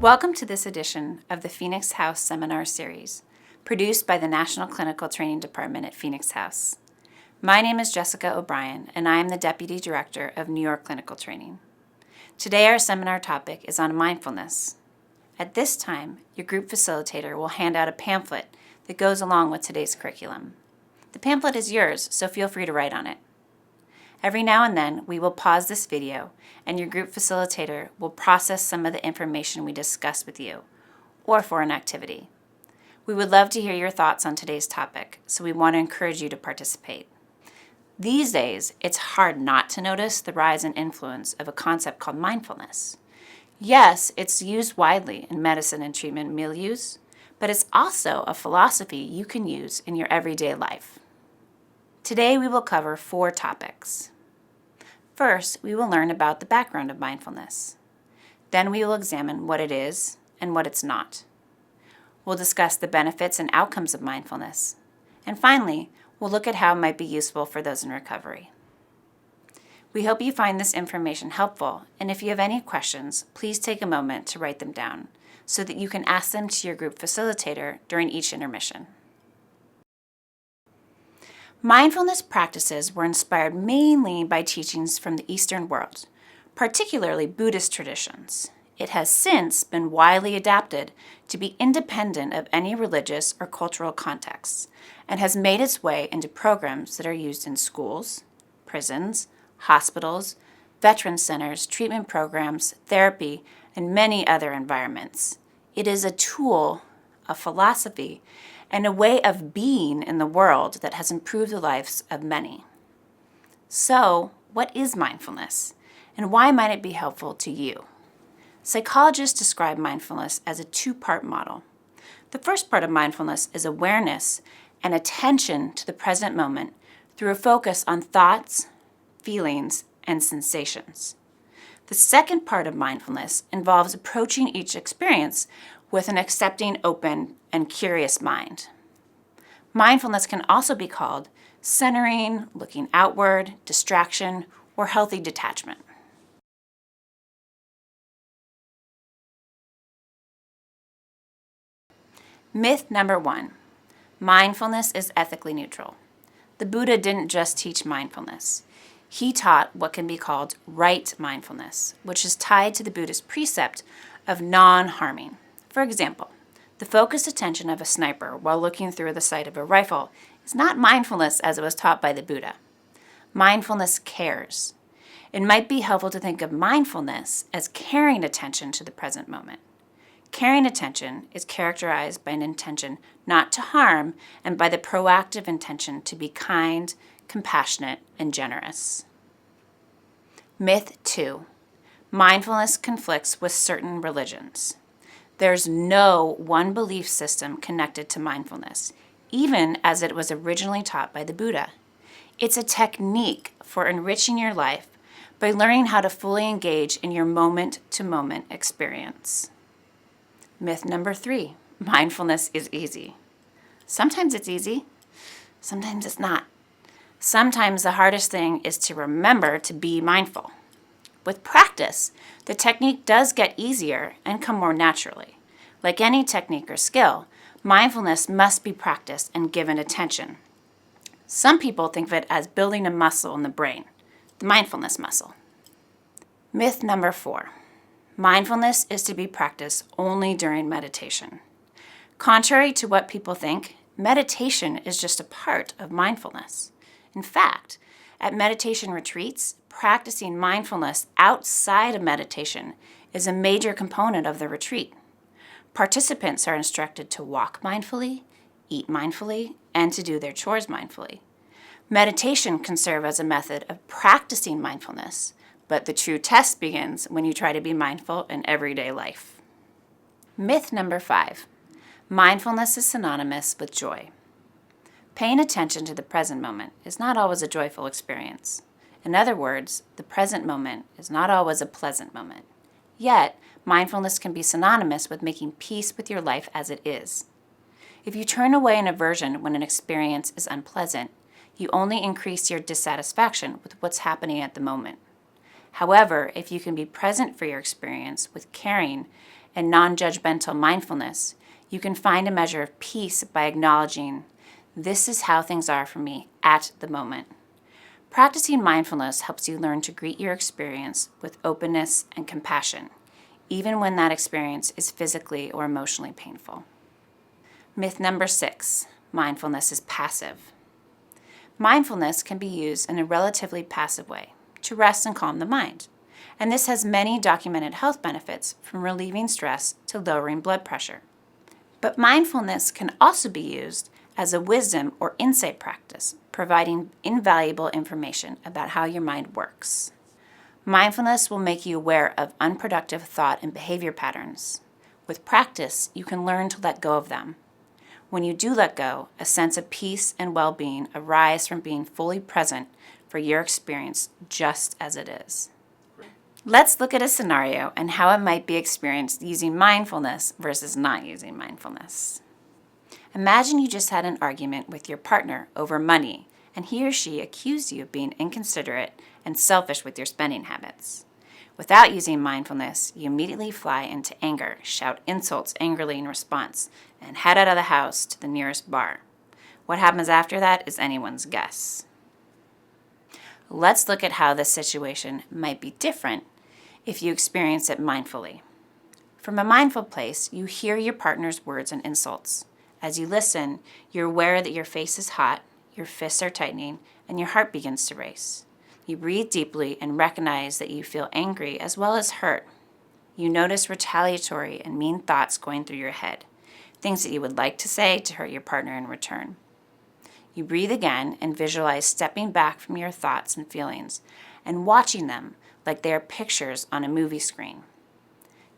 Welcome to this edition of the Phoenix House Seminar Series, produced by the National Clinical Training Department at Phoenix House. My name is Jessica O'Brien, and I am the Deputy Director of New York Clinical Training. Today our seminar topic is on mindfulness. At this time, your group facilitator will hand out a pamphlet that goes along with today's curriculum. The pamphlet is yours, so feel free to write on it. Every now and then, we will pause this video, and your group facilitator will process some of the information we discussed with you, or for an activity. We would love to hear your thoughts on today's topic, so we want to encourage you to participate. These days, it's hard not to notice the rise and influence of a concept called mindfulness. Yes, it's used widely in medicine and treatment milieux, but it's also a philosophy you can use in your everyday life. Today, we will cover 4 topics. First, we will learn about the background of mindfulness. Then we will examine what it is and what it's not. We'll discuss the benefits and outcomes of mindfulness. And finally, we'll look at how it might be useful for those in recovery. We hope you find this information helpful, and if you have any questions, please take a moment to write them down so that you can ask them to your group facilitator during each intermission. Mindfulness practices were inspired mainly by teachings from the Eastern world, particularly Buddhist traditions. It has since been widely adapted to be independent of any religious or cultural contexts and has made its way into programs that are used in schools, prisons, hospitals, veteran centers, treatment programs, therapy, and many other environments. It is a tool, a philosophy, and a way of being in the world that has improved the lives of many. So, what is mindfulness, and why might it be helpful to you? Psychologists describe mindfulness as a 2-part model. The first part of mindfulness is awareness and attention to the present moment through a focus on thoughts, feelings, and sensations. The second part of mindfulness involves approaching each experience with an accepting, open, and curious mind. Mindfulness can also be called centering, looking outward, distraction, or healthy detachment. Myth number 1, mindfulness is ethically neutral. The Buddha didn't just teach mindfulness. He taught what can be called right mindfulness, which is tied to the Buddhist precept of non-harming. For example, the focused attention of a sniper while looking through the sight of a rifle is not mindfulness as it was taught by the Buddha. Mindfulness cares. It might be helpful to think of mindfulness as caring attention to the present moment. Caring attention is characterized by an intention not to harm and by the proactive intention to be kind, compassionate, and generous. Myth 2. Mindfulness conflicts with certain religions. There's no one belief system connected to mindfulness, even as it was originally taught by the Buddha. It's a technique for enriching your life by learning how to fully engage in your moment-to-moment experience. Myth number 3, mindfulness is easy. Sometimes it's easy, sometimes it's not. Sometimes the hardest thing is to remember to be mindful. With practice, the technique does get easier and come more naturally. Like any technique or skill, mindfulness must be practiced and given attention. Some people think of it as building a muscle in the brain, the mindfulness muscle. Myth number 4, mindfulness is to be practiced only during meditation. Contrary to what people think, meditation is just a part of mindfulness. In fact, at meditation retreats, practicing mindfulness outside of meditation is a major component of the retreat. Participants are instructed to walk mindfully, eat mindfully, and to do their chores mindfully. Meditation can serve as a method of practicing mindfulness, but the true test begins when you try to be mindful in everyday life. Myth number 5, mindfulness is synonymous with joy. Paying attention to the present moment is not always a joyful experience. In other words, the present moment is not always a pleasant moment. Yet, mindfulness can be synonymous with making peace with your life as it is. If you turn away in aversion when an experience is unpleasant, you only increase your dissatisfaction with what's happening at the moment. However, if you can be present for your experience with caring and non-judgmental mindfulness, you can find a measure of peace by acknowledging, this is how things are for me at the moment. Practicing mindfulness helps you learn to greet your experience with openness and compassion, even when that experience is physically or emotionally painful. Myth number 6, mindfulness is passive. Mindfulness can be used in a relatively passive way to rest and calm the mind, and this has many documented health benefits from relieving stress to lowering blood pressure. But mindfulness can also be used as a wisdom or insight practice, providing invaluable information about how your mind works. Mindfulness will make you aware of unproductive thought and behavior patterns. With practice, you can learn to let go of them. When you do let go, a sense of peace and well-being arise from being fully present for your experience just as it is. Let's look at a scenario and how it might be experienced using mindfulness versus not using mindfulness. Imagine you just had an argument with your partner over money, and he or she accused you of being inconsiderate and selfish with your spending habits. Without using mindfulness, you immediately fly into anger, shout insults angrily in response, and head out of the house to the nearest bar. What happens after that is anyone's guess. Let's look at how this situation might be different if you experience it mindfully. From a mindful place, you hear your partner's words and insults. As you listen, you're aware that your face is hot, your fists are tightening, and your heart begins to race. You breathe deeply and recognize that you feel angry as well as hurt. You notice retaliatory and mean thoughts going through your head, things that you would like to say to hurt your partner in return. You breathe again and visualize stepping back from your thoughts and feelings and watching them like they are pictures on a movie screen.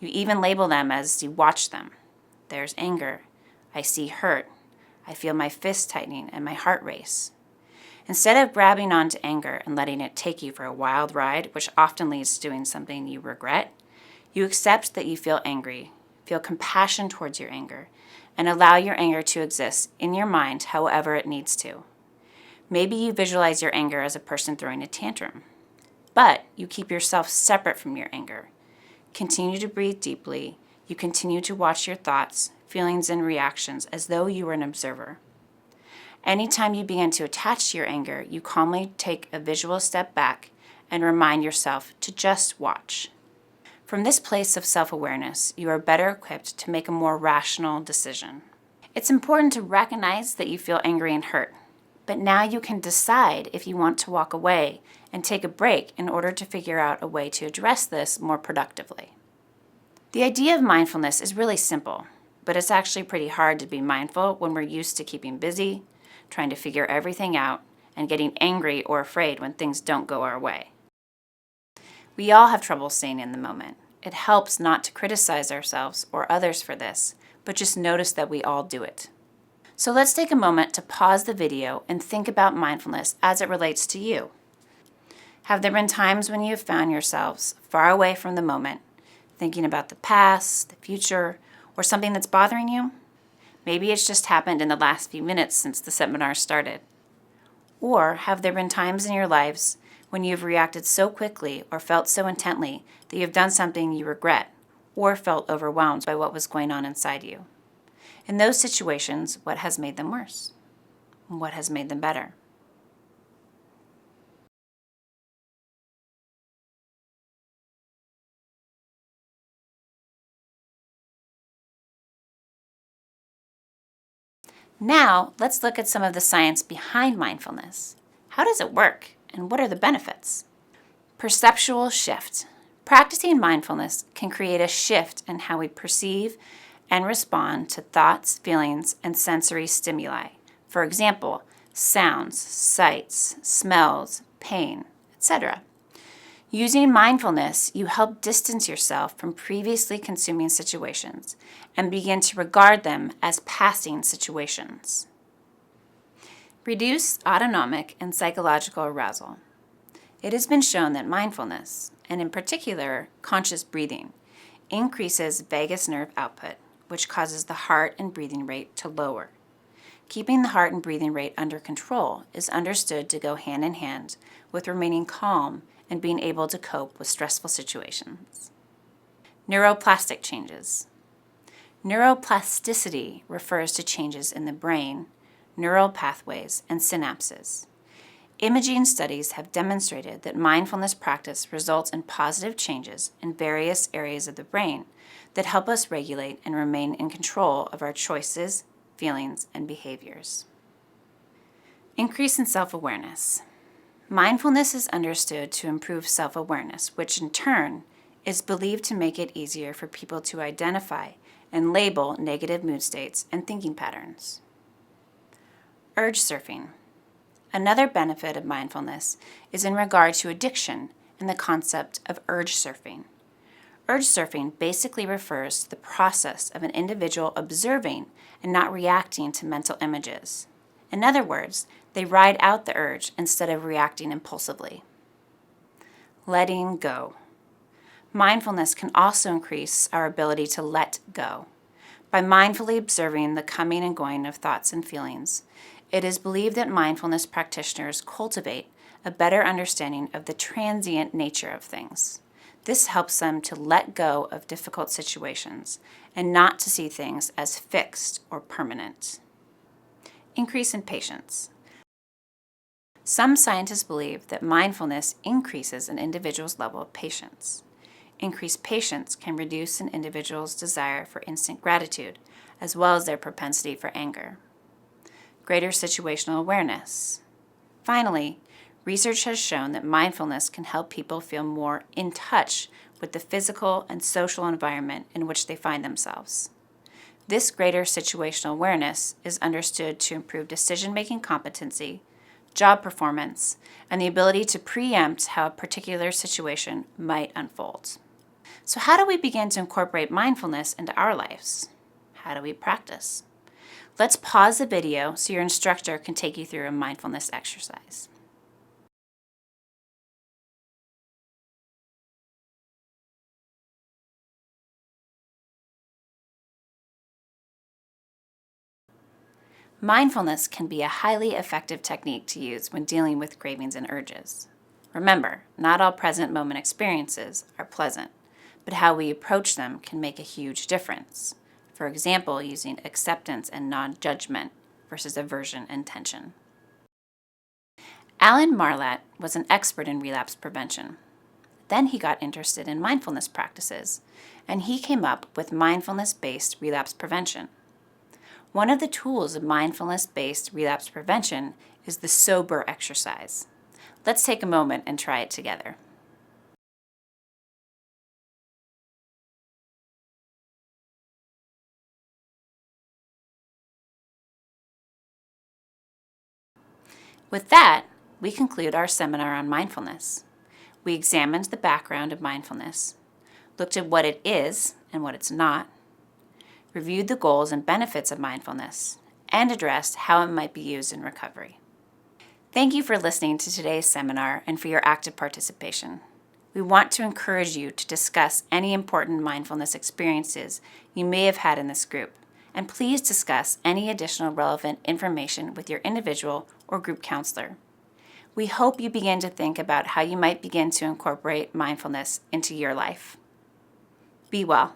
You even label them as you watch them. There's anger. I see hurt. I feel my fists tightening and my heart race. Instead of grabbing onto anger and letting it take you for a wild ride, which often leads to doing something you regret, you accept that you feel angry, feel compassion towards your anger, and allow your anger to exist in your mind however it needs to. Maybe you visualize your anger as a person throwing a tantrum, but you keep yourself separate from your anger. Continue to breathe deeply. You continue to watch your thoughts, feelings, and reactions as though you were an observer. Anytime you begin to attach to your anger, you calmly take a visual step back and remind yourself to just watch. From this place of self-awareness, you are better equipped to make a more rational decision. It's important to recognize that you feel angry and hurt, but now you can decide if you want to walk away and take a break in order to figure out a way to address this more productively. The idea of mindfulness is really simple, but it's actually pretty hard to be mindful when we're used to keeping busy, trying to figure everything out, and getting angry or afraid when things don't go our way. We all have trouble staying in the moment. It helps not to criticize ourselves or others for this, but just notice that we all do it. So let's take a moment to pause the video and think about mindfulness as it relates to you. Have there been times when you have found yourselves far away from the moment, thinking about the past, the future, or something that's bothering you? Maybe it's just happened in the last few minutes since the seminar started. Or have there been times in your lives when you've reacted so quickly or felt so intently that you've done something you regret or felt overwhelmed by what was going on inside you? In those situations, what has made them worse? What has made them better? Now, let's look at some of the science behind mindfulness. How does it work, and what are the benefits? Perceptual shift. Practicing mindfulness can create a shift in how we perceive and respond to thoughts, feelings, and sensory stimuli. For example, sounds, sights, smells, pain, etc. Using mindfulness, you help distance yourself from previously consuming situations and begin to regard them as passing situations. Reduce autonomic and psychological arousal. It has been shown that mindfulness, and in particular conscious breathing, increases vagus nerve output, which causes the heart and breathing rate to lower. Keeping the heart and breathing rate under control is understood to go hand in hand with remaining calm and being able to cope with stressful situations. Neuroplastic changes. Neuroplasticity refers to changes in the brain, neural pathways, and synapses. Imaging studies have demonstrated that mindfulness practice results in positive changes in various areas of the brain that help us regulate and remain in control of our choices, feelings, and behaviors. Increase in self-awareness. Mindfulness is understood to improve self-awareness, which in turn is believed to make it easier for people to identify and label negative mood states and thinking patterns. Urge surfing. Another benefit of mindfulness is in regard to addiction and the concept of urge surfing. Urge surfing basically refers to the process of an individual observing and not reacting to mental images. In other words, they ride out the urge instead of reacting impulsively. Letting go. Mindfulness can also increase our ability to let go. By mindfully observing the coming and going of thoughts and feelings, it is believed that mindfulness practitioners cultivate a better understanding of the transient nature of things. This helps them to let go of difficult situations and not to see things as fixed or permanent. Increase in patience. Some scientists believe that mindfulness increases an individual's level of patience. Increased patience can reduce an individual's desire for instant gratitude, as well as their propensity for anger. Greater situational awareness. Finally, research has shown that mindfulness can help people feel more in touch with the physical and social environment in which they find themselves. This greater situational awareness is understood to improve decision-making competency, job performance, and the ability to preempt how a particular situation might unfold. So how do we begin to incorporate mindfulness into our lives? How do we practice? Let's pause the video so your instructor can take you through a mindfulness exercise. Mindfulness can be a highly effective technique to use when dealing with cravings and urges. Remember, not all present moment experiences are pleasant, but how we approach them can make a huge difference. For example, using acceptance and non-judgment versus aversion and tension. Alan Marlatt was an expert in relapse prevention. Then he got interested in mindfulness practices, and he came up with mindfulness-based relapse prevention. One of the tools of mindfulness-based relapse prevention is the sober exercise. Let's take a moment and try it together. With that, we conclude our seminar on mindfulness. We examined the background of mindfulness, looked at what it is and what it's not, reviewed the goals and benefits of mindfulness, and addressed how it might be used in recovery. Thank you for listening to today's seminar and for your active participation. We want to encourage you to discuss any important mindfulness experiences you may have had in this group, and please discuss any additional relevant information with your individual or group counselor. We hope you begin to think about how you might begin to incorporate mindfulness into your life. Be well.